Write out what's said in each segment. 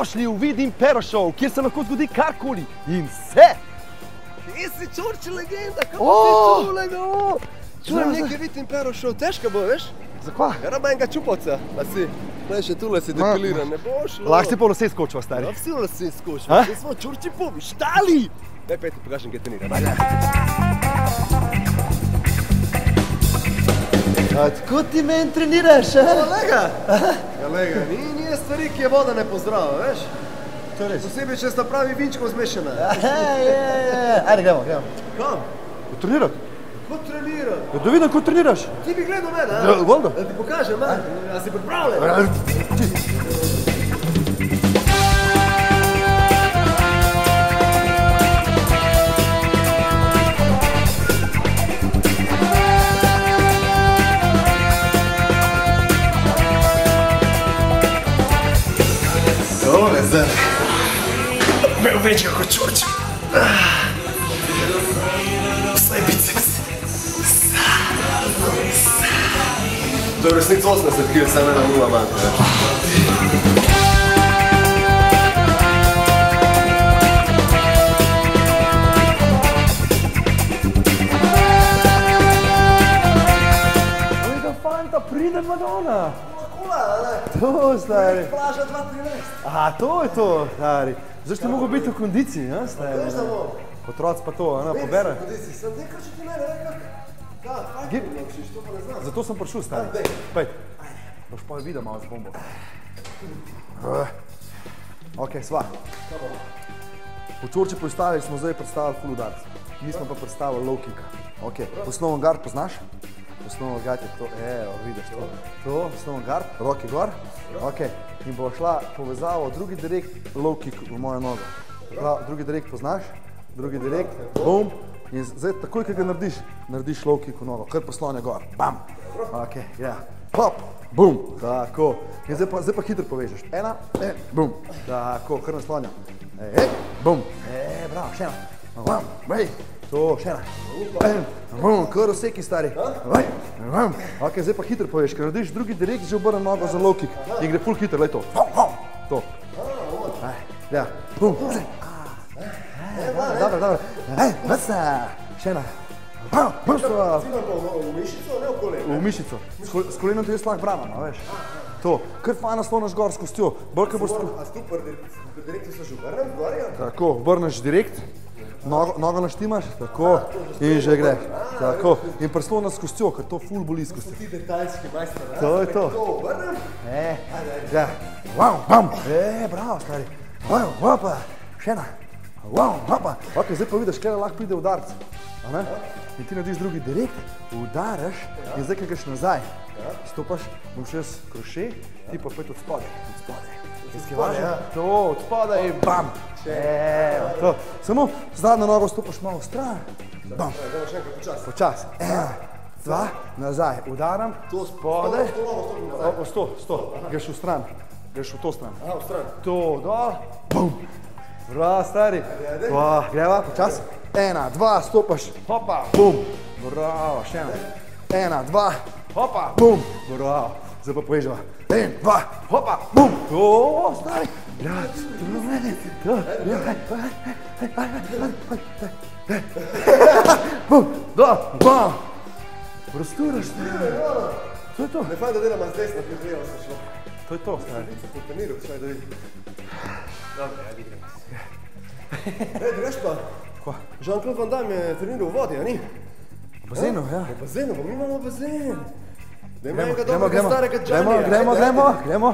Dobrodošli v Vidim Pero Show, kjer se lahko zgodi karkoli in vse. Kje si Čorči legenda, kako si čulega? Čujem nekaj Vidim Pero Show, težko bo, veš? Zakaj? Raba enega čupovca, a si, še tule si depiliran, ne boš? Lahko si po lase skočiva, stari. Ja, vsi v lase skočiva, vsi smo Čorči povištali. Daj, pej ti pokažem, kaj trenira. Tako ti meni treniraš, a? Kolega! Kolega, ni stvari, ki je voda ne pozdrava, veš? To je res. Posebej, če sta pravi vinčko zmešana. Ajde, gremo. Kam? Trenirat? Kako trenirati? Da vidim, kako treniraš. Ti bi gledal mene, a? Ja, voljno. Da ti pokažem, a si pripravljen? Tole zdaj. Imel večega kot Čorči. Vsaj biceps. To je v resnici 80 kg, samo ena nula manjka. Ojega fanta, pride Madonna. To, stari. Plaža 2.13. Aha, to je to, stari. Zdaj ti mogo biti v kondiciji, ja, stari? Veš da bom? Otroci pa to, pobere. Sem nekaj, če ti mene, kaj ti naučiš, to pa ne znam. Zato sem prišel, stari. Pej. Boš pa videl malo z bombo. Ok, sva. V Čorči postavili smo zdaj predstavili full udarc. Nismo pa predstavili low kicka. Ok, osnoven guard poznaš? Osnoven guard je to, evo, vidiš to. To, osnoven guard, roki gor. Ok, in bo šla povezava drugi direkt, low kick v mojo nogo. Drugi direkt poznaš? Drugi direkt, bum. In zdaj takoj, ko ga narediš low kick v nogo, kar poslonja gor, bam. Ok, ja, hop, bum, tako. In zdaj pa hitro povežeš. Ena, bum, tako, kar naslonja. Bum, bravo, še ena. Bum, to, še ena. Bum, kar vseki, stari. Ok, zdaj pa hitro poveš, ker narediš drugi direkt, že obrne nogo za low kick. In gre ful hitro, lej to. To. Ja, bum. Dobro. Vrsta, še ena. Cimam pa v mišico, ne v koleno? V mišico. S kolenom ti jaz lahko branim, veš. To, kar fajn naslonaš gor s kostjo. A si tu direkti so že obrnem, gori? Tako, obrneš direkt, nogo naštimaš, tako, in že greš. Tako, in prisloniš s kostjo, ker to ful boli s kostjo. Ti detaljski majster, ne? To je to. To obrnem? Ja, bam, bravo, stari. Opa, še ena. Opa, ok, zdaj pa vidiš, kaj lahko pride udarc. In ti narediš drugi direkt, udaraš in zdaj, kaj greš nazaj. Stopaš, boš jaz kroše, ti pa pet od spodaj. To, od spodaj in bam. To. Samo zadnjo nogo stopaš malo v stran. Bam. Še enkrat počas. Počas. Ena, dva, nazaj. Udaram, spodaj. Sto. Greš v stran. Greš v to stran. Aha, v stran. To, dol. Bum. Bravo, stari. Greva, počas. Ena, dva, stopaš. Hopa, bum. Bravo, še ena. Ena, dva, hopa, bum. Bravo. Zdaj pa poveževa. En, dva, hopa, bum. To, stari. Bum, dol, bam. Prosturaš, stari. To je to. Ne fajn, da delam z desna, ker leva sem šlo. To je to, stari. Po treniru, šaj da vidim. Dobro, ja vidim. Veš pa, Jean-Claude Van Damme je treniral v vodi, a ni? V bazenu, ja. V bazenu, pa mi imamo bazen. Dajmo enega dobrega starega Johnnyja. Gremo.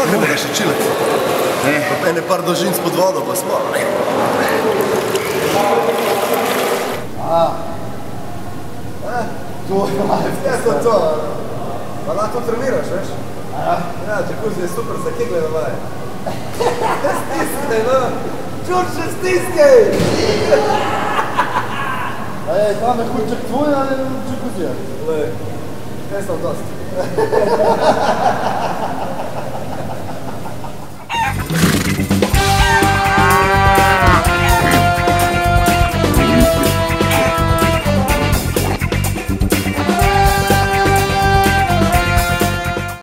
Gremo ga še čiliti. Ene par dolžin spod vodo pa smo. To je to. Pa lahko treniraš, veš? Ja, jacuzzi je super za kegle na vaje. Stiskaj, no! Čurče, stiskaj! Ej, tam je hudček tvoj ali jacuzzi? Glej, kaj sem dost?